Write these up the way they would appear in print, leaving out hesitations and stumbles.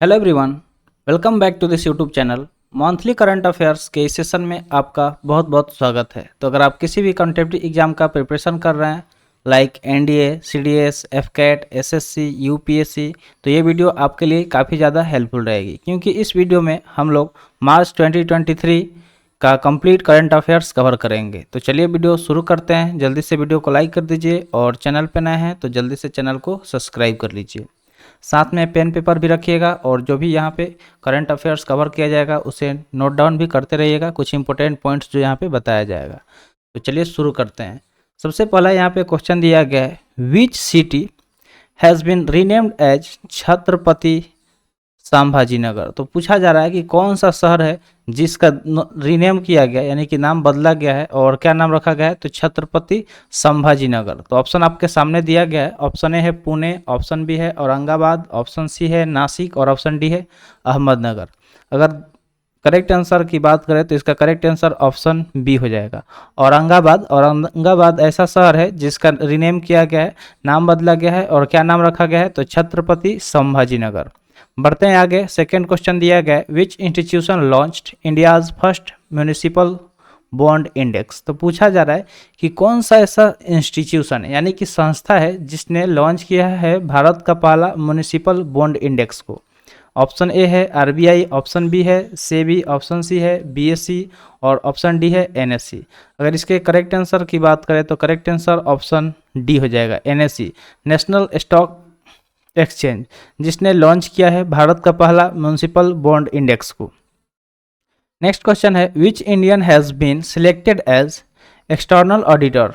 Hello everyone, welcome back to this YouTube channel. Monthly current affairs के इस session में आपका बहुत बहुत स्वागत है। तो अगर आप किसी भी कॉम्पिटिटिव एग्जाम का प्रिपरेशन कर रहे हैं like NDA, CDS, AFCAT, SSC, UPSC, तो ये वीडियो आपके लिए काफ़ी ज़्यादा हेल्पफुल रहेगी, क्योंकि इस वीडियो में हम लोग मार्च 2023 का कंप्लीट करंट अफेयर्स कवर करेंगे। तो चलिए वीडियो शुरू करते हैं। जल्दी से वीडियो को लाइक कर दीजिए और चैनल पर नए हैं तो जल्दी से चैनल को सब्सक्राइब कर लीजिए। साथ में पेन पेपर भी रखिएगा और जो भी यहाँ पे करंट अफेयर्स कवर किया जाएगा उसे नोट डाउन भी करते रहिएगा, कुछ इंपॉर्टेंट पॉइंट्स जो यहाँ पे बताया जाएगा। तो चलिए शुरू करते हैं। सबसे पहला यहाँ पे क्वेश्चन दिया गया है, which city has been renamed as Chhatrapati Sambhaji Nagar. तो पूछा जा रहा है कि कौन सा शहर है जिसका रीनेम किया गया, यानी कि नाम बदला गया है, और क्या नाम रखा गया है, तो छत्रपति संभाजी नगर। तो ऑप्शन आपके सामने दिया गया है। ऑप्शन ए है पुणे, ऑप्शन बी है औरंगाबाद, ऑप्शन सी है नासिक और ऑप्शन डी है अहमदनगर। अगर करेक्ट आंसर की बात करें तो इसका करेक्ट आंसर ऑप्शन बी हो जाएगा, औरंगाबाद। औरंगाबाद ऐसा शहर है जिसका रीनेम किया गया है, नाम बदला गया है, और क्या नाम रखा गया है, तो छत्रपति संभाजी नगर। बढ़ते हैं आगे। सेकेंड क्वेश्चन दिया गया है, which institution launched India's first municipal bond index. तो पूछा जा रहा है कि कौन सा ऐसा इंस्टीट्यूशन यानी कि संस्था है जिसने लॉन्च किया है भारत का पहला म्यूनिसिपल बॉन्ड इंडेक्स को। ऑप्शन ए है आरबीआई, ऑप्शन बी है सेबी, ऑप्शन सी है बीएससी और ऑप्शन डी है एनएससी। अगर इसके करेक्ट आंसर की बात करें तो करेक्ट आंसर ऑप्शन डी हो जाएगा, एनएससी, नेशनल स्टॉक एक्सचेंज, जिसने लॉन्च किया है भारत का पहला म्यूनिसिपल बॉन्ड इंडेक्स को। नेक्स्ट क्वेश्चन है, which Indian has been selected as external auditor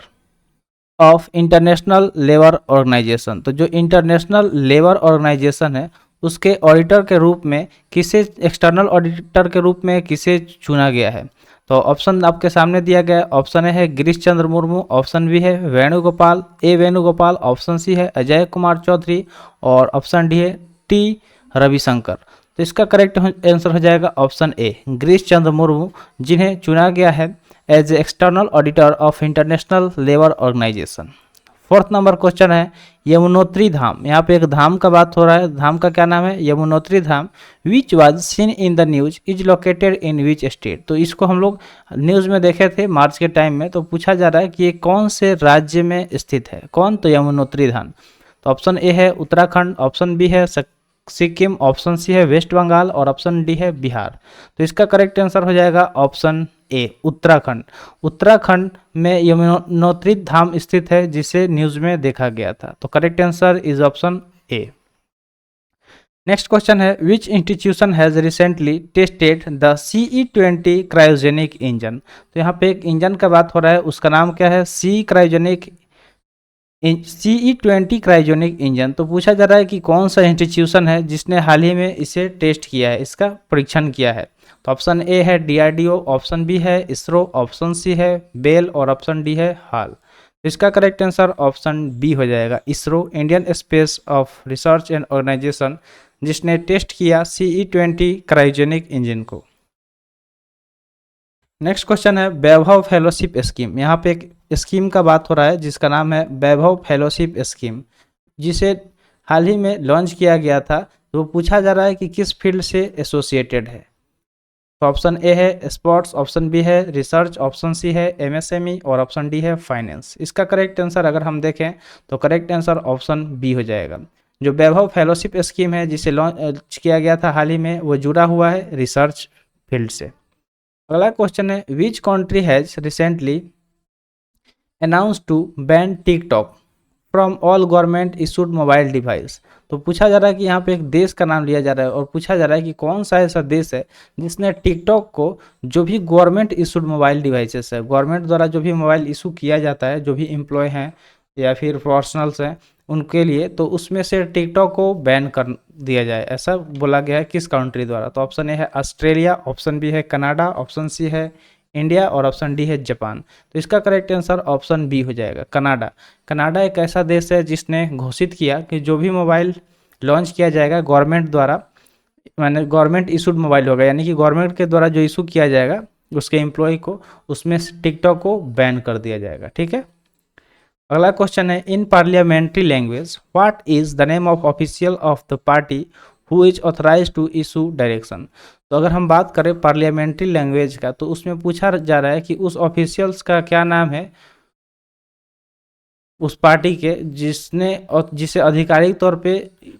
of international labour organisation. तो जो इंटरनेशनल लेबर ऑर्गेनाइजेशन है उसके ऑडिटर के रूप में किसे, एक्सटर्नल ऑडिटर के रूप में किसे चुना गया है। तो ऑप्शन आपके सामने दिया गया है। ऑप्शन ए है गिरीश चंद्र मुर्मू, ऑप्शन बी है वेणुगोपाल, ऑप्शन सी है अजय कुमार चौधरी और ऑप्शन डी है टी रविशंकर। तो इसका करेक्ट आंसर हो जाएगा ऑप्शन ए, गिरीश चंद्र मुर्मू, जिन्हें चुना गया है as external auditor of international labour organisation. Fourth number question है, यमुनोत्री धाम। यहाँ पे एक धाम का बात हो रहा है, धाम का क्या नाम है, Yamunotri Dham. Which was seen in the news is located in which state. तो इसको हम लोग न्यूज़ में देखे थे मार्च के टाइम में। तो पूछा जा रहा है कि ये कौन से राज्य में स्थित है, कौन, तो यमुनोत्री धाम। तो ऑप्शन ए है उत्तराखंड, ऑप्शन बी है सिक्किम, ऑप्शन सी है वेस्ट बंगाल और ऑप्शन डी है बिहार। तो इसका करेक्ट आंसर हो जाएगा ऑप्शन ए, उत्तराखंड। उत्तराखंड में यमुनोत्री धाम स्थित है जिसे न्यूज में देखा गया था। तो correct answer is option A. Next question है, which institution has recently tested the CE20 cryogenic engine. तो यहाँ पे एक इंजन का बात हो रहा है, उसका नाम क्या है, CE20 क्रायोजेनिक इंजन। तो पूछा जा रहा है कि कौन सा इंस्टीट्यूशन है जिसने हाल ही में इसे टेस्ट किया है, इसका परीक्षण किया है। तो ऑप्शन ए है DRDO, ऑप्शन बी है इसरो, ऑप्शन सी है बेल और ऑप्शन डी है हाल। तो इसका करेक्ट आंसर ऑप्शन बी हो जाएगा, ISRO, Indian space of research and organisation, जिसने टेस्ट किया CE20 क्रायोजेनिक इंजन को। नेक्स्ट क्वेश्चन है, वैभव फेलोशिप स्कीम। यहाँ पे एक स्कीम का बात हो रहा है जिसका नाम है वैभव फेलोशिप स्कीम, जिसे हाल ही में लॉन्च किया गया था। तो पूछा जा रहा है कि किस फील्ड से एसोसिएटेड है। तो ऑप्शन ए है स्पोर्ट्स, ऑप्शन बी है रिसर्च, ऑप्शन सी है MSME और ऑप्शन डी है फाइनेंस। इसका करेक्ट आंसर अगर हम देखें तो करेक्ट आंसर ऑप्शन बी हो जाएगा। जो वैभव फेलोशिप स्कीम है जिसे लॉन्च किया गया था हाल ही में, वो जुड़ा हुआ है रिसर्च फील्ड से। अगला क्वेश्चन है, which country has recently announce to ban TikTok from all government issued mobile device. तो पूछा जा रहा है कि यहाँ पे एक देश का नाम लिया जा रहा है और पूछा जा रहा है कि कौन सा ऐसा देश है जिसने टिकटॉक को, जो भी गवर्नमेंट इशूड मोबाइल डिवाइसेस है, गवर्नमेंट द्वारा जो भी मोबाइल इशू किया जाता है, जो भी एम्प्लॉय हैं या फिर पर्सनल्स हैं उनके लिए, तो उसमें से टिकटॉक को बैन कर दिया जाए, ऐसा बोला गया है किस कंट्री द्वारा। तो ऑप्शन ए है ऑस्ट्रेलिया, ऑप्शन बी है कनाडा, ऑप्शन सी है इंडिया और ऑप्शन डी है जापान। तो इसका करेक्ट आंसर ऑप्शन बी हो जाएगा, कनाडा। कनाडा एक ऐसा देश है जिसने घोषित किया कि जो भी मोबाइल लॉन्च किया जाएगा गवर्नमेंट द्वारा, माने गवर्नमेंट इशूड मोबाइल होगा, यानी कि गवर्नमेंट के द्वारा जो इशू किया जाएगा उसके एम्प्लॉय को, उसमें टिकटॉक को बैन कर दिया जाएगा। ठीक है। अगला क्वेश्चन है, in parliamentary language what is the name of official of the party who is authorise to issue direction. तो अगर हम बात करें पार्लियामेंट्री लैंग्वेज का, तो उसमें पूछा जा रहा है कि उस ऑफिशियल्स का क्या नाम है उस पार्टी के जिसने और जिसे आधिकारिक तौर पे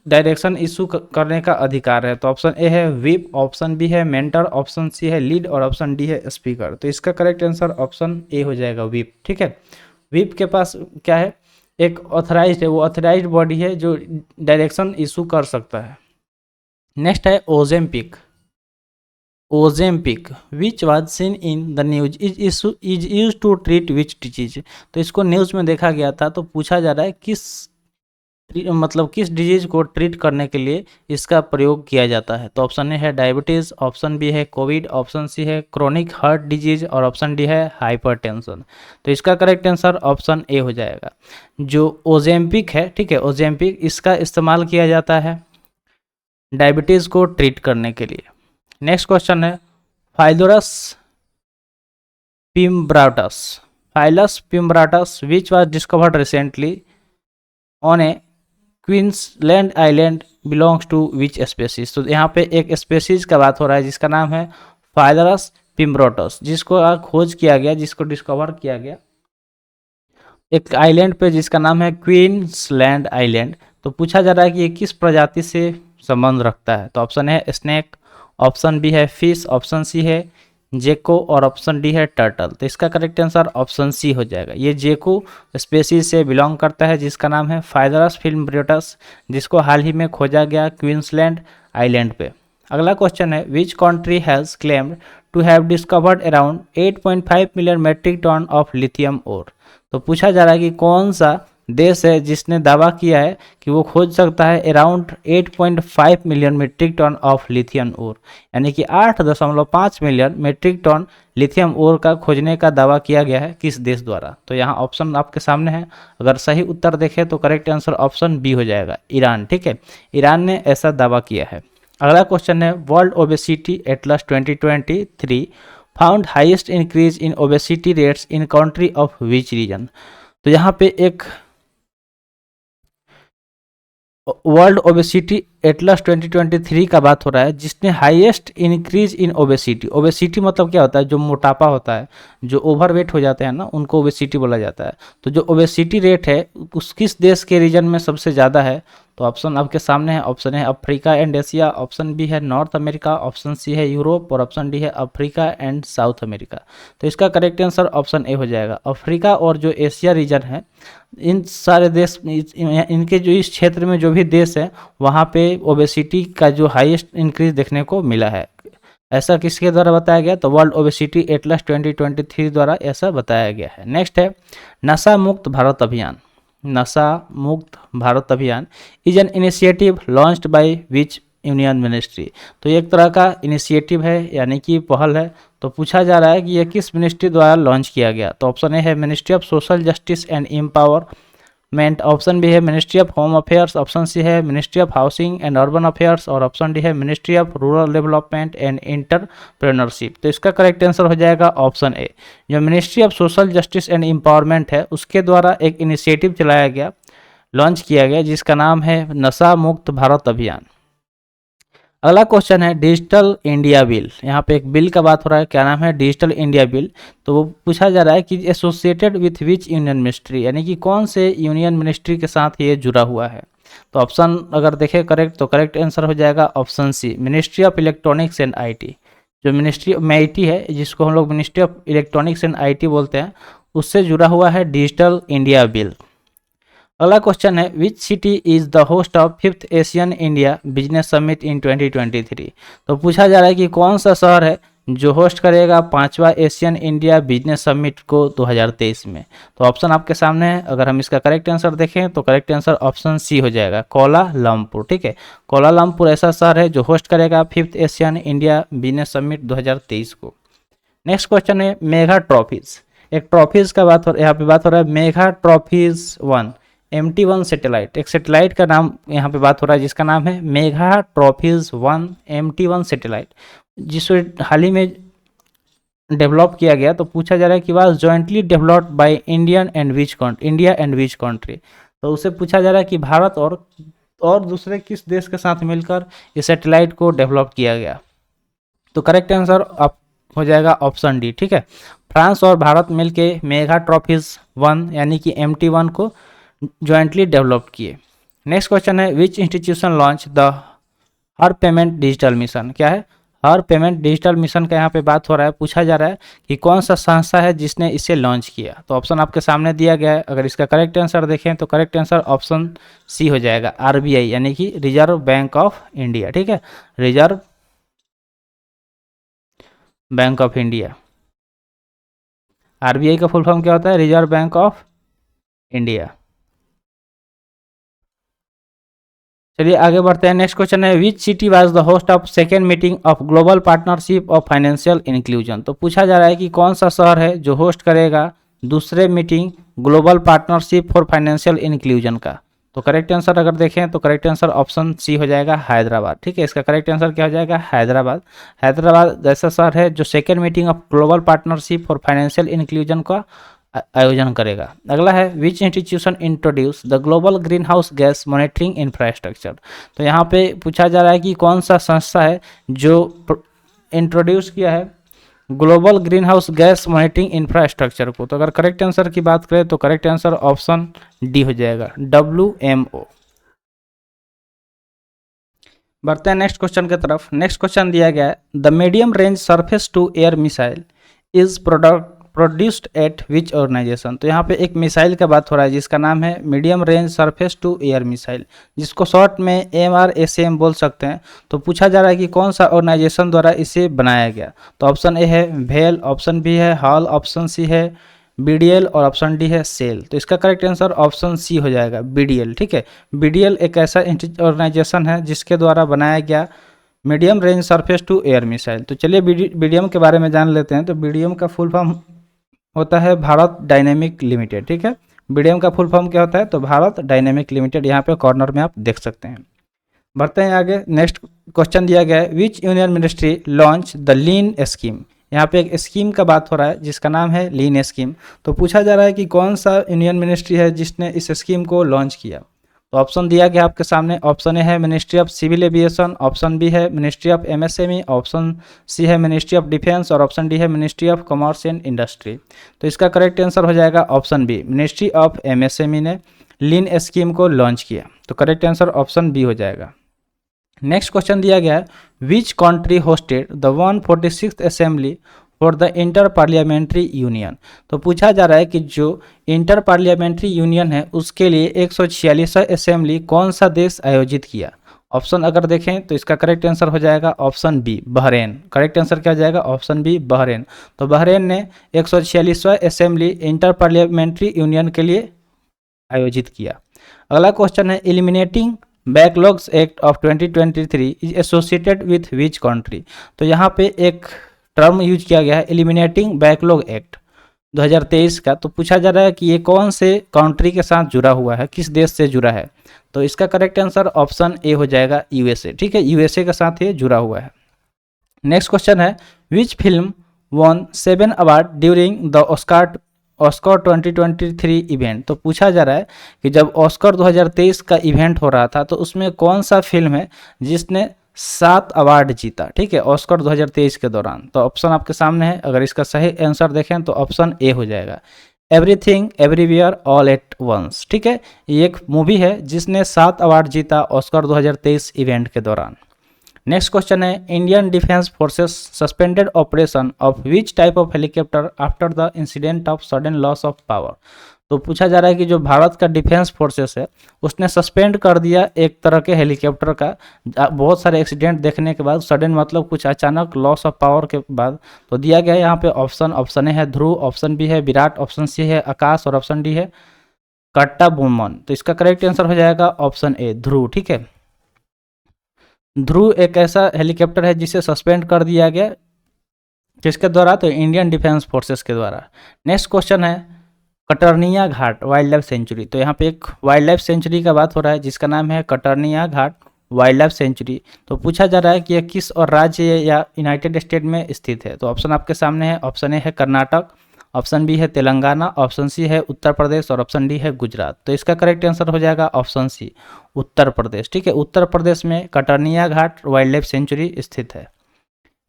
डायरेक्शन इशू करने का अधिकार है। तो ऑप्शन ए है व्हिप, ऑप्शन बी है मेंटर, ऑप्शन सी है लीड और ऑप्शन डी है स्पीकर। तो इसका करेक्ट आंसर ऑप्शन ए हो जाएगा, व्हिप। ठीक है, व्हिप के पास क्या है, एक ऑथराइज्ड है, वो ऑथराइज्ड बॉडी है जो डायरेक्शन इशू कर सकता है। नेक्स्ट है Ozempic. Ozempic which was seen in the news is use to treat which disease. तो इसको न्यूज़ में देखा गया था। तो पूछा जा रहा है किस डिजीज को ट्रीट करने के लिए इसका प्रयोग किया जाता है। तो ऑप्शन ए है डायबिटीज़, ऑप्शन बी है कोविड, ऑप्शन सी है क्रोनिक हार्ट डिजीज और ऑप्शन डी है हाइपरटेंशन। तो इसका करेक्ट आंसर ऑप्शन ए हो जाएगा। जो ओजेम्पिक है, ठीक है, ओजेम्पिक इसका इस्तेमाल किया जाता है डायबिटीज़ को ट्रीट करने के लिए। नेक्स्ट क्वेश्चन है Phyllurus fimbriatus. Phyllurus fimbriatus which was discovered recently on a Queensland island belongs to which species. तो यहाँ पे एक स्पेसीज का बात हो रहा है जिसका नाम है फाइलरस पिम्ब्राटस, जिसको खोज किया गया, जिसको डिस्कवर किया गया एक आइलैंड पे जिसका नाम है क्वींसलैंड आइलैंड। तो पूछा जा रहा है कि ये किस प्रजाति से संबंध रखता है। तो ऑप्शन है स्नेक, ऑप्शन बी है फिश, ऑप्शन सी है जेको और ऑप्शन डी है टर्टल। तो इसका करेक्ट आंसर ऑप्शन सी हो जाएगा। ये जेको स्पेसीज से बिलोंग करता है जिसका नाम है फाइलरस पिम्ब्राटस, जिसको हाल ही में खोजा गया क्वींसलैंड आइलैंड पे। अगला क्वेश्चन है which country has claimed to have discovered around 8.5 million metric ton of lithium ore. तो पूछा जा रहा है कि कौन सा देश है जिसने दावा किया है कि वो खोज सकता है around 8.5 million metric ton of lithium ore, यानी कि 8.5 million metric ton lithium ore का खोजने का दावा किया गया है किस देश द्वारा। तो यहाँ ऑप्शन आपके सामने है। अगर सही उत्तर देखें तो करेक्ट आंसर ऑप्शन बी हो जाएगा, ईरान। ठीक है, ईरान ने ऐसा दावा किया है। अगला क्वेश्चन है world obesity Atlas 2023 found highest increase in obesity rates in country of which region. तो यहाँ पे एक वर्ल्ड ओबेसिटी एटलस 2023 का बात हो रहा है जिसने highest increase in obesity. Obesity मतलब क्या होता है, जो मोटापा होता है, जो ओवरवेट हो जाते हैं ना, उनको ओबेसिटी बोला जाता है। तो जो ओबेसिटी रेट है उस किस देश के रीजन में सबसे ज़्यादा है। तो ऑप्शन आपके सामने है। ऑप्शन है Africa and Asia, option B है नॉर्थ अमेरिका, ऑप्शन सी है यूरोप और ऑप्शन डी है अफ्रीका एंड साउथ अमेरिका। तो इसका करेक्ट आंसर ऑप्शन ए हो जाएगा। अफ्रीका और जो एशिया रीजन है, इन सारे देश इनके जो इस क्षेत्र में जो भी देश है वहाँ पे ओबेसिटी का जो हाईएस्ट इंक्रीज देखने को मिला है। ऐसा किसके द्वारा बताया गया, तो वर्ल्ड ओबेसिटी एटलस 2023 द्वारा ऐसा बताया गया है। नेक्स्ट है नशा मुक्त भारत अभियान। नशा मुक्त भारत अभियान is an initiative launched by which union ministry. तो एक तरह का इनिशिएटिव है, यानी कि पहल है। तो पूछा जा रहा है कि यह किस मिनिस्ट्री द्वारा लॉन्च किया गया। तो ऑप्शन ए है ministry of social justice and empowerment, option B है ministry of home affairs, option C है ministry of housing and urban affairs और ऑप्शन डी है ministry of rural development and entrepreneurship. तो इसका करेक्ट आंसर हो जाएगा option A. जो ministry of social justice and empowerment है उसके द्वारा एक इनिशिएटिव चलाया गया, लॉन्च किया गया, जिसका नाम है नशा मुक्त भारत अभियान। अगला क्वेश्चन है डिजिटल इंडिया बिल। यहाँ पे एक बिल का बात हो रहा है, क्या नाम है, डिजिटल इंडिया बिल। तो वो पूछा जा रहा है कि associated with which union ministry, यानी कि कौन से यूनियन मिनिस्ट्री के साथ ये जुड़ा हुआ है। तो ऑप्शन अगर देखें करेक्ट, तो करेक्ट आंसर हो जाएगा option C ministry of electronics and IT. जो मिनिस्ट्री में आईटी है, जिसको हम लोग ministry of electronics and IT बोलते हैं, उससे जुड़ा हुआ है डिजिटल इंडिया बिल। अगला क्वेश्चन है which city is the host of 5th Asian India business summit in 2023। तो पूछा जा रहा है कि कौन सा शहर है जो होस्ट करेगा 5वां एशियन इंडिया बिजनेस समिट को 2023 में। तो ऑप्शन आपके सामने है। अगर हम इसका करेक्ट आंसर देखें तो करेक्ट आंसर ऑप्शन सी हो जाएगा, कोलालमपुर। ठीक है, कोलालमपुर ऐसा शहर है जो होस्ट करेगा 5th Asian India business summit 2023 को। नेक्स्ट क्वेश्चन है मेगा ट्रॉफीज। एक ट्रॉफीज का यहाँ पे बात हो रहा है मेगा ट्रॉफीज 1 MT1 सैटेलाइट। एक सैटेलाइट का नाम यहाँ पे बात हो रहा है जिसका नाम है मेगा ट्रॉफीज 1 MT1 सैटेलाइट, जिसको हाल ही में डेवलप किया गया। तो पूछा जा रहा है कि was jointly developed by India and which country. तो उससे पूछा जा रहा है कि भारत और दूसरे किस देश के साथ मिलकर इस सैटेलाइट को डेवलप किया गया? तो करेक्ट आंसर आप हो जाएगा ऑप्शन डी, ठीक है। फ्रांस और भारत मिलके मेगा ट्रॉफीज 1 यानी कि MT1 को ज्वाइंटली डेवलप किए। नेक्स्ट क्वेश्चन है which institution launch the her payment digital mission? क्या है? हर पेमेंट डिजिटल मिशन का यहाँ पे बात हो रहा है। पूछा जा रहा है कि कौन सा संस्था है जिसने इसे लॉन्च किया। तो ऑप्शन आपके सामने दिया गया है। अगर इसका करेक्ट आंसर देखें तो करेक्ट आंसर ऑप्शन सी हो जाएगा, RBI यानी कि रिजर्व बैंक ऑफ इंडिया, ठीक है। Reserve bank of India, RBI का फुल फॉर्म क्या होता है? Reserve bank of India. चलिए आगे बढ़ते हैं। नेक्स्ट क्वेश्चन है which city was the host of second meeting of global partnership of financial inclusion? तो पूछा जा रहा है कि कौन सा शहर है जो होस्ट करेगा दूसरे meeting global partnership for financial inclusion का? तो करेक्ट आंसर अगर देखें तो करेक्ट आंसर ऑप्शन सी हो जाएगा, हैदराबाद, ठीक है। इसका करेक्ट आंसर क्या हो जाएगा? हैदराबाद। हैदराबाद ऐसा शहर है जो second meeting of global partnership for financial inclusion का आयोजन करेगा। अगला है which institution introduce the global green house gas monitoring infrastructure? तो यहाँ पे पूछा जा रहा है कि कौन सा संस्था है जो इंट्रोड्यूस किया है global green house gas monitoring infrastructure को? तो अगर करेक्ट आंसर की बात करें तो करेक्ट आंसर ऑप्शन डी हो जाएगा, WMO। बढ़ते हैं नेक्स्ट क्वेश्चन की तरफ। नेक्स्ट क्वेश्चन दिया गया है the medium range surface to air missile is produced at which organisation? तो यहाँ पे एक मिसाइल का बात हो रहा है जिसका नाम है medium range surface to air missile, जिसको शॉर्ट में MRSAM बोल सकते हैं। तो पूछा जा रहा है कि कौन सा ऑर्गेनाइजेशन द्वारा इसे बनाया गया? तो ऑप्शन ए है भेल, ऑप्शन बी है हॉल, ऑप्शन सी है BDL और ऑप्शन डी है सेल। तो इसका करेक्ट आंसर ऑप्शन सी हो जाएगा, BDL, ठीक है। BDL एक ऐसा ऑर्गेनाइजेशन है जिसके द्वारा बनाया गया medium range surface to air missile. तो चलिए BDM के बारे में जान लेते हैं। तो BDM का फुल फॉर्म होता है भारत डायनेमिक लिमिटेड, ठीक है। BDM का फुल फॉर्म क्या होता है? तो भारत डायनेमिक लिमिटेड, यहाँ पे कॉर्नर में आप देख सकते हैं। बढ़ते हैं आगे। नेक्स्ट क्वेश्चन दिया गया है which union ministry launch the lean scheme? यहाँ पे एक स्कीम का बात हो रहा है जिसका नाम है लीन स्कीम। तो पूछा जा रहा है कि कौन सा यूनियन मिनिस्ट्री है जिसने इस स्कीम को लॉन्च किया? तो ऑप्शन दिया गया आपके सामने। ऑप्शन ए है ministry of civil aviation, option B है ministry of MSME, option C है मिनिस्ट्री ऑफ डिफेंस और ऑप्शन डी है ministry of commerce and industry. तो इसका करेक्ट आंसर हो जाएगा option B, ministry of MSME ने लीन स्कीम को लॉन्च किया। तो करेक्ट आंसर ऑप्शन बी हो जाएगा। नेक्स्ट क्वेश्चन दिया गया है which country hosted the 146th assembly for the inter parliamentary union? तो पूछा जा रहा है कि जो इंटर पार्लियामेंट्री यूनियन है उसके लिए 146वां असेंबली कौन सा देश आयोजित किया? ऑप्शन अगर देखें तो इसका करेक्ट आंसर हो जाएगा option B, Bahrain. Correct answer क्या हो जाएगा? Option B, Bahrain. तो बहरेन ने 146वां असेंबली इंटर पार्लियामेंट्री यूनियन के लिए आयोजित किया। अगला क्वेश्चन है eliminating backlogs act of 2023 is associated with which country? तो यहाँ पे एक टर्म यूज किया गया है एलिमिनेटिंग बैकलॉग एक्ट 2023 का। तो पूछा जा रहा है कि ये कौन से कंट्री के साथ जुड़ा हुआ है, किस देश से जुड़ा है? तो इसका करेक्ट आंसर ऑप्शन ए हो जाएगा, USA, ठीक है। USA के साथ ये जुड़ा हुआ है। नेक्स्ट क्वेश्चन है which film won 7 award during the Oscar 2023 event? तो पूछा जा रहा है कि जब ऑस्कर 2023 का इवेंट हो रहा था तो उसमें कौन सा फिल्म है जिसने 7 अवार्ड जीता, ठीक है, ऑस्कर 2023 के दौरान? तो ऑप्शन आपके सामने है। अगर इसका सही आंसर देखें तो ऑप्शन ए हो जाएगा, everything everywhere all at once, ठीक है। ये एक मूवी है जिसने 7 अवार्ड जीता ऑस्कर 2023 इवेंट के दौरान। नेक्स्ट क्वेश्चन है Indian defence forces suspended operation of which type of helicopter after the incident of sudden loss of power? तो पूछा जा रहा है कि जो भारत का डिफेंस फोर्सेस है उसने सस्पेंड कर दिया एक तरह के हेलीकॉप्टर का बहुत सारे एक्सीडेंट देखने के बाद, सडन मतलब कुछ अचानक लॉस ऑफ पावर के बाद। तो दिया गया है यहाँ पे ऑप्शन ए है ध्रुव, ऑप्शन बी है विराट, ऑप्शन सी है आकाश और ऑप्शन डी है कट्टाबोमन। तो इसका करेक्ट आंसर हो जाएगा ऑप्शन ए, ध्रुव, ठीक है। ध्रुव एक ऐसा हेलीकॉप्टर है जिसे सस्पेंड कर दिया गया, किसके द्वारा? तो इंडियन डिफेंस फोर्सेस के द्वारा। नेक्स्ट क्वेश्चन है कटर्निया घाट वाइल्ड लाइफ सेंचुरी। तो यहाँ पे एक वाइल्ड लाइफ सेंचुरी का बात हो रहा है जिसका नाम है कटर्निया घाट वाइल्ड लाइफ सेंचुरी। तो पूछा जा रहा है कि यह किस और राज्य या यूनाइटेड स्टेट में स्थित है? तो ऑप्शन आपके सामने है। ऑप्शन ए है कर्नाटक, ऑप्शन बी है तेलंगाना, ऑप्शन सी है उत्तर प्रदेश और ऑप्शन डी है गुजरात। तो इसका करेक्ट आंसर हो जाएगा ऑप्शन सी उत्तर प्रदेश। ठीक है, उत्तर प्रदेश में कटर्निया घाट वाइल्ड लाइफ सेंचुरी स्थित है।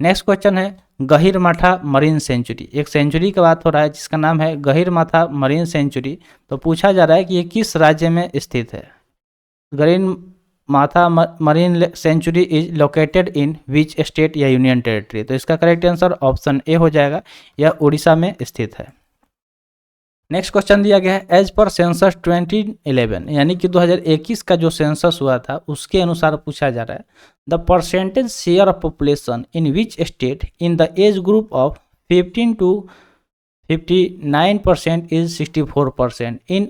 नेक्स्ट क्वेश्चन है गहिरमाथा मरीन सेंचुरी। एक सेंचुरी की बात हो रहा है जिसका नाम है गहिरमाथा मरीन सेंचुरी। तो पूछा जा रहा है कि ये किस राज्य में स्थित है। Gahirmatha marine sanctuary is located in which state या यूनियन टेरिटरी। तो इसका करेक्ट आंसर ऑप्शन ए हो जाएगा, यह उड़ीसा में स्थित है। नेक्स्ट क्वेश्चन दिया गया है एज पर सेंसस 2011, यानी कि 2021 का जो सेंसस हुआ था उसके अनुसार पूछा जा रहा है the percentage share of population in which state in the age group of 15 to 59% is 64% in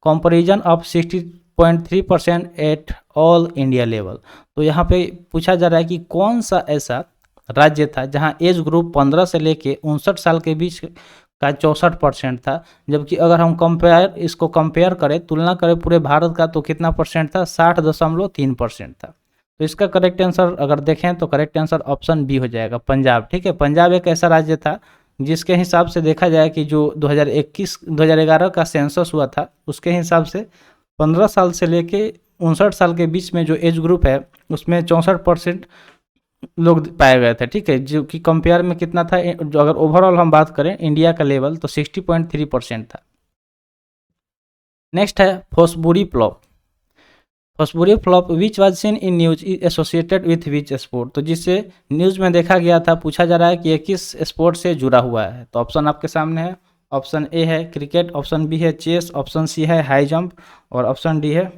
comparison of 60.3% at all India level. तो यहाँ पे पूछा जा रहा है कि कौन सा ऐसा राज्य था जहाँ एज ग्रुप 15 से लेके 59 साल के बीच का 64% था, जबकि अगर हम इसको कंपेयर करें, तुलना करें पूरे भारत का, तो कितना परसेंट था, 60.3% था। तो इसका करेक्ट आंसर अगर देखें तो करेक्ट आंसर ऑप्शन बी हो जाएगा, पंजाब। ठीक है, पंजाब एक ऐसा राज्य था जिसके हिसाब से देखा जाए कि जो 2011 का सेंसस हुआ था उसके हिसाब से 15 साल से लेके 59 साल के बीच में जो एज ग्रुप है उसमें 64% लोग पाए गए थे। ठीक है, जो कि कंपेयर में कितना था, जो अगर ओवरऑल हम बात करें इंडिया का लेवल तो 60.3% था। नेक्स्ट है Fosbury flop. Fosbury flop which was seen in news is associated with which sport. तो जिससे न्यूज में देखा गया था, पूछा जा रहा है कि ये किस स्पोर्ट से जुड़ा हुआ है। तो ऑप्शन आपके सामने है, ऑप्शन ए है क्रिकेट, ऑप्शन बी है चेस, ऑप्शन सी है हाई जंप और ऑप्शन डी है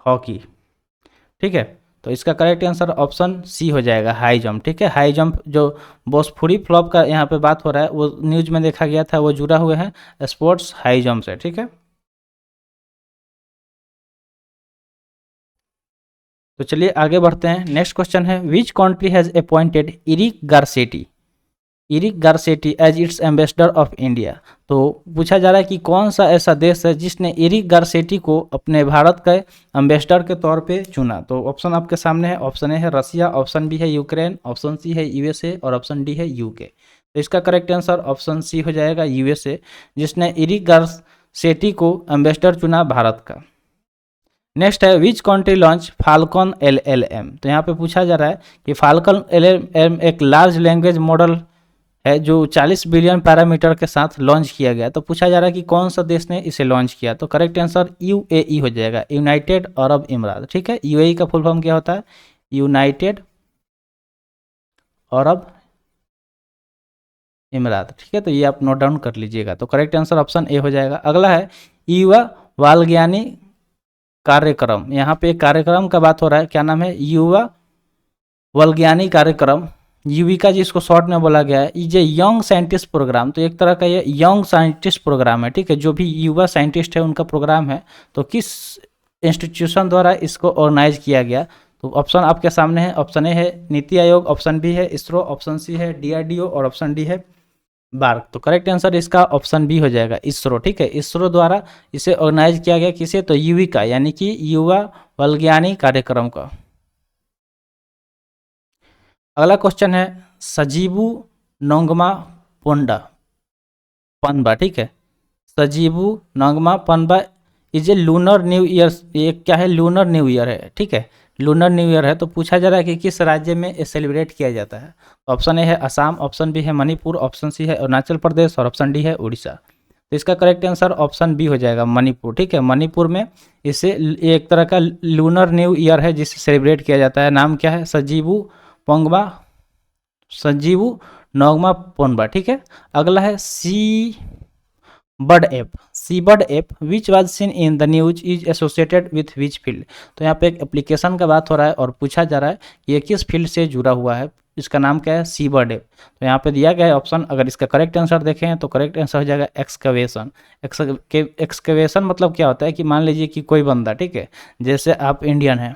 हॉकी। ठीक है, तो इसका करेक्ट आंसर ऑप्शन सी हो जाएगा, हाई जंप। ठीक है, हाई जंप जो भोजपुरी फ्लॉप का यहाँ पे बात हो रहा है वो न्यूज में देखा गया था, वो जुड़ा हुए हैं स्पोर्ट्स हाई जंप से। ठीक है, तो चलिए आगे बढ़ते हैं। नेक्स्ट क्वेश्चन है which country has appointed Eric Garcetti as its ambassador of India. तो पूछा जा रहा है कि कौन सा ऐसा देश है जिसने इरिक गारसेटी को अपने भारत के एम्बेसडर के तौर पे चुना। तो ऑप्शन आपके सामने है, ऑप्शन ए है रसिया, ऑप्शन बी है यूक्रेन, ऑप्शन सी है यूएसए और ऑप्शन डी है यूके। तो इसका करेक्ट आंसर ऑप्शन सी हो जाएगा, यूएसए, जिसने इरिक गारसेटी को एम्बेसडर चुना भारत का। नेक्स्ट है which country launch falcon LLM। तो यहाँ पे पूछा जा रहा है कि फाल्कन LLM एक लार्ज लैंग्वेज मॉडल है जो 40 बिलियन पैरामीटर के साथ लॉन्च किया गया। तो पूछा जा रहा है कि कौन सा देश ने इसे लॉन्च किया। तो करेक्ट आंसर UAE हो जाएगा, यूनाइटेड अरब इमरात। ठीक है, UAE का फुल फॉर्म क्या होता है, यूनाइटेड अरब इमरात। ठीक है, तो ये आप नोट डाउन कर लीजिएगा। तो करेक्ट आंसर ऑप्शन ए हो जाएगा। अगला है युवा वालज्ञानी कार्यक्रम। यहाँ पे एक कार्यक्रम का बात हो रहा है, क्या नाम है, युवा वैज्ञानिक कार्यक्रम, युविका जिसको शॉर्ट में बोला गया है। ये यंग साइंटिस्ट प्रोग्राम, तो एक तरह का ये यंग साइंटिस्ट प्रोग्राम है। ठीक है, जो भी युवा साइंटिस्ट है उनका प्रोग्राम है। तो किस इंस्टीट्यूशन द्वारा इसको ऑर्गेनाइज किया गया। तो ऑप्शन आपके सामने है, ऑप्शन ए है नीति आयोग, ऑप्शन बी है इसरो, ऑप्शन सी है DRDO और ऑप्शन डी है बार्क। तो करेक्ट आंसर इसका ऑप्शन बी हो जाएगा, इसरो। ठीक है, इसरो द्वारा इसे ऑर्गेनाइज किया गया, किसे, तो युविका यानी कि युवा वैज्ञानिक कार्यक्रम का। अगला क्वेश्चन है सजीबू नोंगमा पनबा। ठीक है, Sajibu Nongma Panba is a lunar new year. ये क्या है, लूनर न्यू ईयर है। ठीक है, लूनर न्यू ईयर है। तो पूछा जा रहा है कि किस राज्य में सेलिब्रेट किया जाता है। ऑप्शन ए है असम, ऑप्शन बी है मणिपुर, ऑप्शन सी है अरुणाचल प्रदेश और ऑप्शन डी है उड़ीसा। तो इसका करेक्ट आंसर ऑप्शन बी हो जाएगा, मणिपुर। ठीक है, मणिपुर में इसे एक तरह का लूनर न्यू ईयर है जिसे सेलिब्रेट किया जाता है। नाम क्या है, सजीबू नोंगमा पोनबा। ठीक है, अगला है seabird app which was seen in the news is associated with which field. तो यहाँ पे एक एप्लीकेशन का बात हो रहा है और पूछा जा रहा है कि ये किस फील्ड से जुड़ा हुआ है। इसका नाम क्या है, सीबर्ड ऐप। तो यहाँ पे दिया गया है ऑप्शन, अगर इसका करेक्ट आंसर देखें तो करेक्ट आंसर हो जाएगा एक्सकवेशन। एक्सकवेशन मतलब क्या होता है कि मान लीजिए कि कोई बंदा, ठीक है, जैसे आप इंडियन हैं,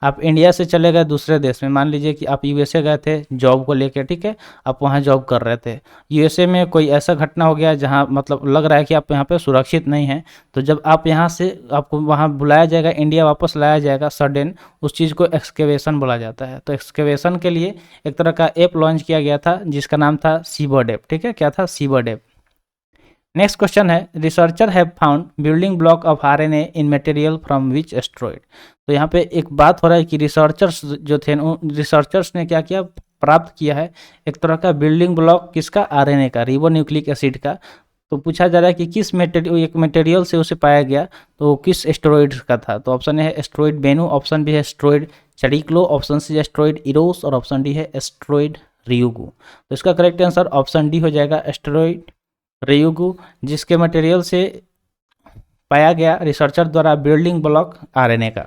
आप इंडिया से चले गए दूसरे देश में, मान लीजिए कि आप यूएसए गए थे जॉब को लेकर, ठीक है, आप वहाँ जॉब कर रहे थे, यूएसए में कोई ऐसा घटना हो गया जहाँ मतलब लग रहा है कि आप यहाँ पे सुरक्षित नहीं हैं, तो जब आप यहाँ से आपको वहाँ बुलाया जाएगा, इंडिया वापस लाया जाएगा सडन, उस चीज़ को एक्सकेवेशन बोला जाता है। तो एक्सकेवेशन के लिए एक तरह का ऐप लॉन्च किया गया था जिसका नाम था सीबर्ड ऐप, ठीक है, क्या था, सीबर्ड ऐप। नेक्स्ट क्वेश्चन है, researcher have found building block of RNA in material from which asteroid. तो यहाँ पे एक बात हो रहा है कि रिसर्चर्स जो थे, रिसर्चर्स ने क्या किया, प्राप्त किया है एक तरह का बिल्डिंग ब्लॉक, किसका, आरएनए का, रिबोन्यूक्लिक एसिड का। तो पूछा जा रहा है कि किस एक मटेरियल से उसे पाया गया, तो किस एस्ट्रॉइड का था। तो ऑप्शन है एस्ट्रॉइड बेनू, ऑप्शन बी है asteroid Chariklo, option C asteroid Eros और ऑप्शन डी है एस्ट्रॉइड रियुगु। तो इसका करेक्ट आंसर ऑप्शन डी हो जाएगा, एस्ट्रॉइड रियुगु, जिसके मटेरियल से पाया गया रिसर्चर द्वारा बिल्डिंग ब्लॉक आरएनए का।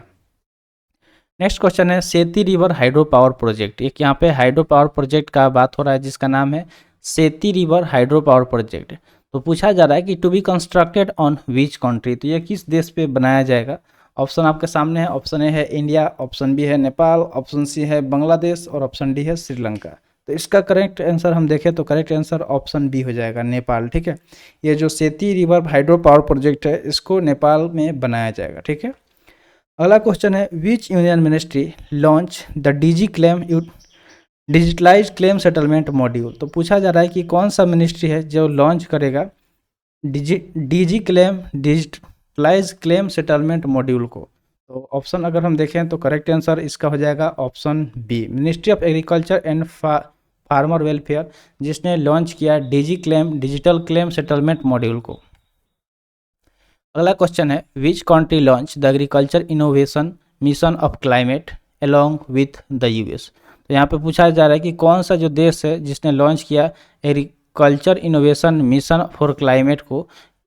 नेक्स्ट क्वेश्चन है, सेती रिवर हाइड्रो पावर प्रोजेक्ट। एक यहाँ पे हाइड्रो पावर प्रोजेक्ट का बात हो रहा है जिसका नाम है सेती रिवर हाइड्रो पावर प्रोजेक्ट। तो पूछा जा रहा है कि to be constructed on which country, तो ये किस देश पे बनाया जाएगा। ऑप्शन आपके सामने है, ऑप्शन ए है इंडिया, ऑप्शन बी है नेपाल, ऑप्शन सी है बांग्लादेश और ऑप्शन डी है श्रीलंका। तो इसका करेक्ट आंसर हम देखें तो करेक्ट आंसर ऑप्शन बी हो जाएगा, नेपाल, ठीक है। ये जो सेती रिवर हाइड्रो पावर प्रोजेक्ट है इसको नेपाल में बनाया जाएगा, ठीक है। अगला क्वेश्चन है, which union ministry launch the DigiClaim digitalise claim settlement module. तो पूछा जा रहा है कि कौन सा मिनिस्ट्री है जो लॉन्च करेगा DigiClaim digitalise claim settlement module को। तो ऑप्शन अगर हम देखें तो करेक्ट आंसर इसका हो जाएगा option B, ministry of agriculture and farmer welfare, जिसने लॉन्च किया DigiClaim digital claim settlement module को। अगला क्वेश्चन है, which country launch the agriculture innovation mission of climate along with the US. तो यहाँ पे पूछा जा रहा है कि कौन सा जो देश है जिसने लॉन्च किया agriculture innovation mission for climate को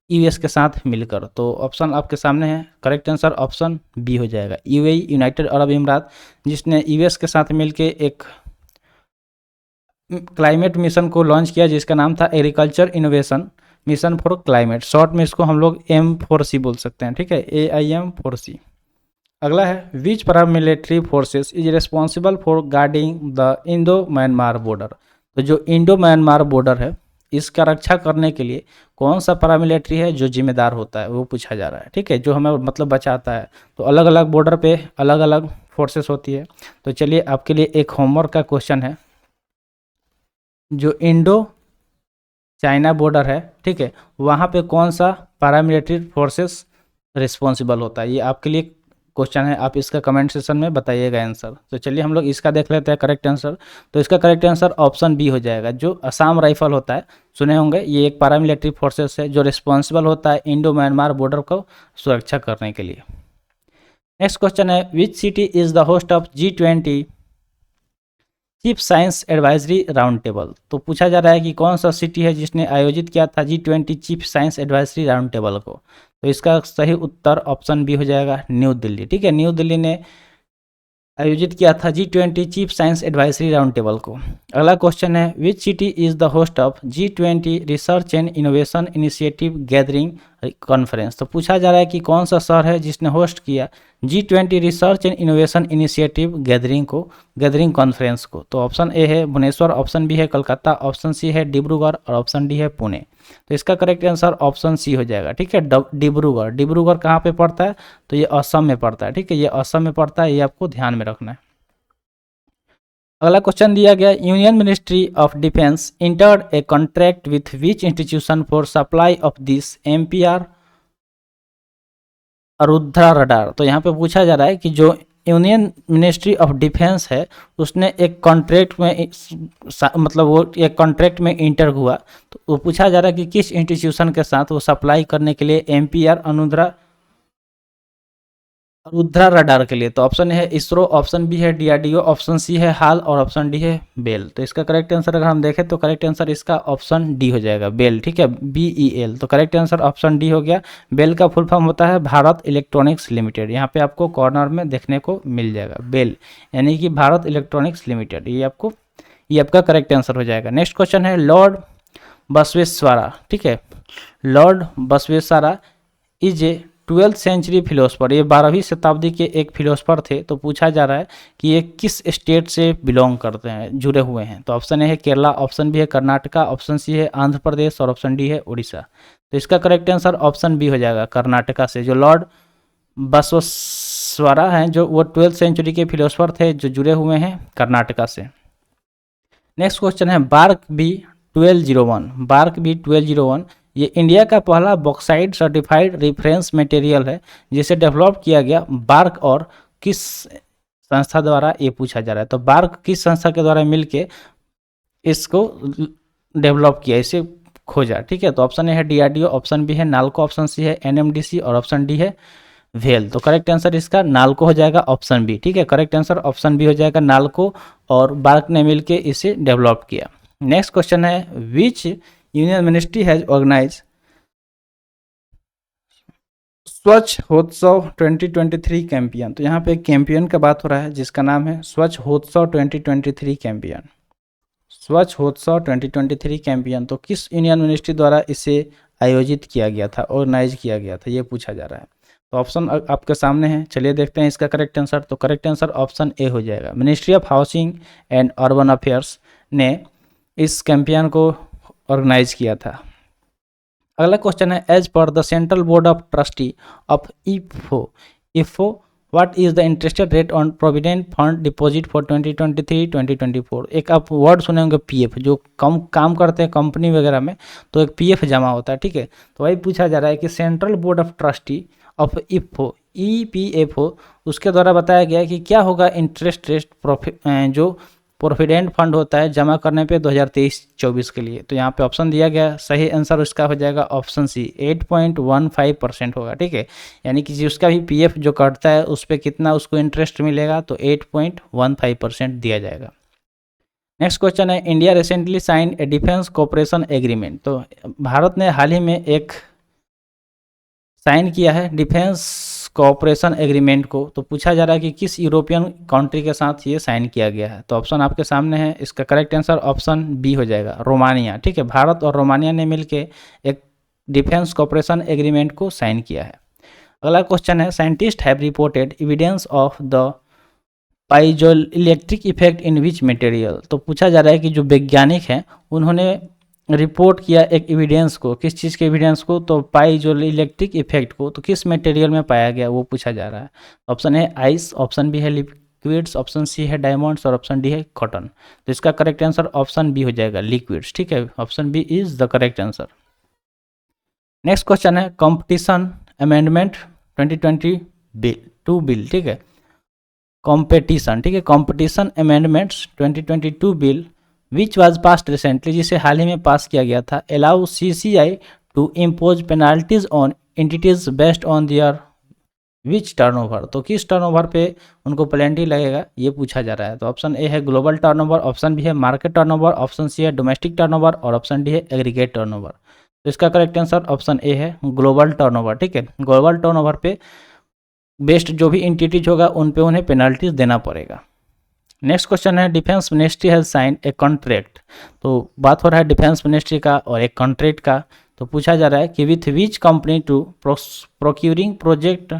यूएस के साथ मिलकर। तो ऑप्शन आपके सामने है, करेक्ट आंसर ऑप्शन बी हो जाएगा, यूएई यूनाइटेड अरब अमीरात, जिसने यूएस के साथ मिलकर एक क्लाइमेट मिशन को लॉन्च किया जिसका नाम था agriculture innovation mission for climate, short में इसको हम लोग M4C बोल सकते हैं, ठीक है, AIM4C। अगला है, which paramilitary forces is responsible for guarding the Indo Myanmar border. तो जो इंडो म्यांमार बॉर्डर है इसका रक्षा करने के लिए कौन सा पैरामिलिट्री है जो जिम्मेदार होता है, वो पूछा जा रहा है, ठीक है, जो हमें मतलब बचाता है। तो अलग अलग बॉर्डर पे अलग अलग फोर्सेस होती है। तो चलिए आपके लिए एक होमवर्क का क्वेश्चन है, जो इंडो चाइना बॉर्डर है, ठीक है, वहाँ पे कौन सा पैरामिलिट्री फोर्सेस रिस्पॉन्सिबल होता है, ये आपके लिए क्वेश्चन है, आप इसका कमेंट सेक्शन में बताइएगा आंसर। तो चलिए हम लोग इसका देख लेते हैं करेक्ट आंसर। तो इसका करेक्ट आंसर ऑप्शन बी हो जाएगा, जो असम राइफल होता है, सुने होंगे, ये एक पैरामिलिट्री फोर्सेस है जो रिस्पॉन्सिबल होता है इंडो म्यांमार बॉर्डर को सुरक्षा करने के लिए। नेक्स्ट क्वेश्चन है, which city is the host of G20 chief science advisory round table. तो पूछा जा रहा है कि कौन सा सिटी है जिसने आयोजित किया था G20 chief science advisory round table को। तो इसका सही उत्तर ऑप्शन बी हो जाएगा, न्यू दिल्ली, ठीक है, न्यू दिल्ली ने आयोजित किया था G20 chief science advisory round table को। अगला क्वेश्चन है, which city is the host of G20 research and innovation initiative gathering conference. तो पूछा जा रहा है कि कौन सा शहर है जिसने होस्ट किया G20 research and innovation initiative gathering conference को। तो ऑप्शन ए है भुवनेश्वर, ऑप्शन बी है कलकत्ता, ऑप्शन सी है डिब्रूगढ़ और ऑप्शन डी है पुणे। तो इसका करेक्ट आंसर ऑप्शन सी हो जाएगा, ठीक है, डिब्रूगढ़ कहाँ पे पड़ता है, तो ये असम में पड़ता है, ठीक है, ये असम में पड़ता है, ये आपको ध्यान में रखना है। अगला क्वेश्चन दिया गया, union ministry of defence entered a contract with which institution for supply of this MPR Rudra radar. तो यहाँ पे पूछा जा रहा है कि जो यूनियन मिनिस्ट्री ऑफ डिफेंस है उसने एक कॉन्ट्रैक्ट में मतलब वो एक कॉन्ट्रैक्ट में इंटर हुआ, तो वो पूछा जा रहा है कि किस इंस्टीट्यूशन के साथ वो सप्लाई करने के लिए MPR रुद्रा रडार के लिए। तो ऑप्शन है इसरो, ऑप्शन बी है DRDO, ऑप्शन सी है हाल और ऑप्शन डी है बेल। तो इसका करेक्ट आंसर अगर हम देखें तो करेक्ट आंसर इसका ऑप्शन डी हो जाएगा, बेल, ठीक है, BEL। तो करेक्ट आंसर ऑप्शन डी हो गया। बेल का फुल फॉर्म होता है भारत इलेक्ट्रॉनिक्स लिमिटेड, यहाँ पे आपको कॉर्नर में देखने को मिल जाएगा बेल, यानी कि भारत इलेक्ट्रॉनिक्स लिमिटेड, ये आपका करेक्ट आंसर हो जाएगा। नेक्स्ट क्वेश्चन है, लॉर्ड बसवेश्वरा, ठीक है, lord Basaveshwara is a 12th century philosopher, ये 12वीं शताब्दी के एक फिलोसफर थे। तो पूछा जा रहा है कि ये किस स्टेट से बिलोंग करते हैं, जुड़े हुए हैं। तो ऑप्शन ए है केरला, ऑप्शन बी है कर्नाटका, ऑप्शन सी है आंध्र प्रदेश और ऑप्शन डी है उड़ीसा। तो इसका करेक्ट आंसर ऑप्शन बी हो जाएगा, कर्नाटका से। जो लॉर्ड बसवेश्वरा हैं, जो वो 12th सेंचुरी के फिलोसफर थे, जो जुड़े हुए हैं कर्नाटका से। नेक्स्ट क्वेश्चन है बार्क बी 1201। बार्क बी 1201 ये इंडिया का पहला बॉक्साइट सर्टिफाइड रेफरेंस मटेरियल है, जिसे डेवलप किया गया बार्क और किस संस्था द्वारा, ये पूछा जा रहा है। तो बार्क किस संस्था के द्वारा मिलके इसको डेवलप किया, इसे खोजा, ठीक है। तो ऑप्शन ए है DRDO, ऑप्शन बी है नाल्को, ऑप्शन सी है NMDC और ऑप्शन डी है वेल। तो करेक्ट आंसर इसका नाल्को हो जाएगा, ऑप्शन बी, ठीक है। करेक्ट आंसर ऑप्शन बी हो जाएगा, नाल्को और बार्क ने मिलके इसे डेवलप किया। नेक्स्ट क्वेश्चन है which union ministry has organise Swachhotsav 2023 Campion. तो यहाँ पे एक कैंपियन का बात हो रहा है, जिसका नाम है स्वच्छ होत्सव 2023 कैंपियन। स्वच्छ होत्सव 2023 कैंपियन तो किस यूनियन मिनिस्ट्री द्वारा इसे आयोजित किया गया था, ऑर्गेनाइज किया गया था, ये पूछा जा रहा है। तो ऑप्शन आपके सामने है, चलिए देखते हैं इसका करेक्ट आंसर। तो करेक्ट आंसर ऑप्शन ए हो जाएगा, ministry of housing and urban affairs ने इस कैंपियन को ऑर्गेनाइज किया था। अगला क्वेश्चन है as per the central board of trustee of EPFO what is the interested rate on provident fund deposit for 2023-2024। एक आप वर्ड सुने होंगे PF, जो कम काम करते हैं कंपनी वगैरह में, तो एक PF जमा होता है, ठीक है। तो वही पूछा जा रहा है कि central board of trustee of EPFO EPFO उसके द्वारा बताया गया है कि क्या होगा इंटरेस्ट रेट जो प्रोविडेंट फंड होता है जमा करने पे 2023-24 के लिए। तो यहाँ पे ऑप्शन दिया गया, सही आंसर उसका हो जाएगा ऑप्शन सी, 8.15% होगा, ठीक है। यानी कि जिसका भी PF जो कटता है उस पर कितना उसको इंटरेस्ट मिलेगा, तो 8.15% दिया जाएगा। नेक्स्ट क्वेश्चन है इंडिया रिसेंटली साइन ए डिफेंस कोऑपरेशन एग्रीमेंट। तो भारत ने हाल ही में एक साइन किया है डिफेंस कोऑपरेशन एग्रीमेंट को। तो पूछा जा रहा है कि किस यूरोपियन कंट्री के साथ ये साइन किया गया है। तो ऑप्शन आपके सामने है, इसका करेक्ट आंसर ऑप्शन बी हो जाएगा, रोमानिया, ठीक है। भारत और रोमानिया ने मिलकर एक डिफेंस कोऑपरेशन एग्रीमेंट को साइन किया है। अगला क्वेश्चन है scientist have reported evidence of the piezo electric effect in which material. तो पूछा जा रहा है कि जो वैज्ञानिक हैं उन्होंने रिपोर्ट किया एक एविडेंस को, किस चीज़ के एविडेंस को, तो पाइजो इलेक्ट्रिक इफेक्ट को, तो किस मटेरियल में पाया गया वो पूछा जा रहा है। ऑप्शन है आइस, ऑप्शन बी है लिक्विड्स, ऑप्शन सी है डायमंड्स और ऑप्शन डी है कॉटन। तो इसका करेक्ट आंसर ऑप्शन बी हो जाएगा, लिक्विड्स, ठीक है। Option B is the correct answer. Next question है कंपटीशन अमेंडमेंट 2022 बिल, ठीक है। कॉम्पिटिशन, ठीक है, competition amendments 2022 bill which was passed recently, जिसे हाल ही में पास किया गया था, allow CCI to impose penalties on entities based on their which turnover. तो किस टर्नओवर पे उनको पेनल्टी लगेगा, ये पूछा जा रहा है। तो ऑप्शन ए है ग्लोबल टर्नओवर, ऑप्शन बी है मार्केट टर्नओवर, ऑप्शन सी है डोमेस्टिक टर्नओवर और ऑप्शन डी है एग्रीगेट टर्नओवर। तो इसका करेक्ट आंसर ऑप्शन ए है ग्लोबल टर्नओवर, ठीक है। ग्लोबल टर्नओवर पे बेस्ड जो भी एंटिटीज होगा उन पे उन्हें पेनल्टीज देना पड़ेगा। नेक्स्ट क्वेश्चन है defence ministry has sign a contract. तो बात हो रहा है डिफेंस मिनिस्ट्री का और एक कॉन्ट्रैक्ट का। तो पूछा जा रहा है कि with which company to procuring project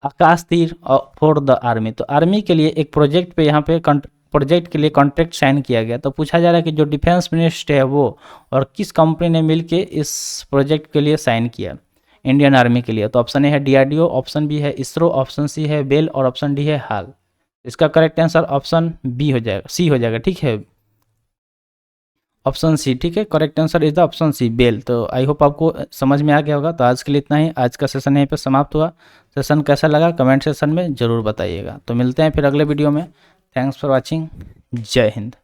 Akash Teer for the army. तो आर्मी के लिए एक प्रोजेक्ट पे यहाँ पे प्रोजेक्ट के लिए कॉन्ट्रैक्ट साइन किया गया। तो पूछा जा रहा है कि जो डिफेंस मिनिस्ट्री है वो और किस कंपनी ने मिलके इस प्रोजेक्ट के लिए साइन किया इंडियन आर्मी के लिए। तो ऑप्शन ए है DRDO, ऑप्शन बी है इसरो, ऑप्शन सी है बेल और ऑप्शन डी है हाल। इसका करेक्ट आंसर ऑप्शन बी हो जाएगा, सी हो जाएगा, ठीक है, ऑप्शन सी, ठीक है। Correct answer is the option C, BEL. तो आई होप आपको समझ में आ गया होगा। तो आज के लिए इतना ही, आज का सेशन यहीं पे समाप्त हुआ। सेशन कैसा लगा कमेंट सेशन में ज़रूर बताइएगा। तो मिलते हैं फिर अगले वीडियो में। थैंक्स फॉर वॉचिंग, जय हिंद।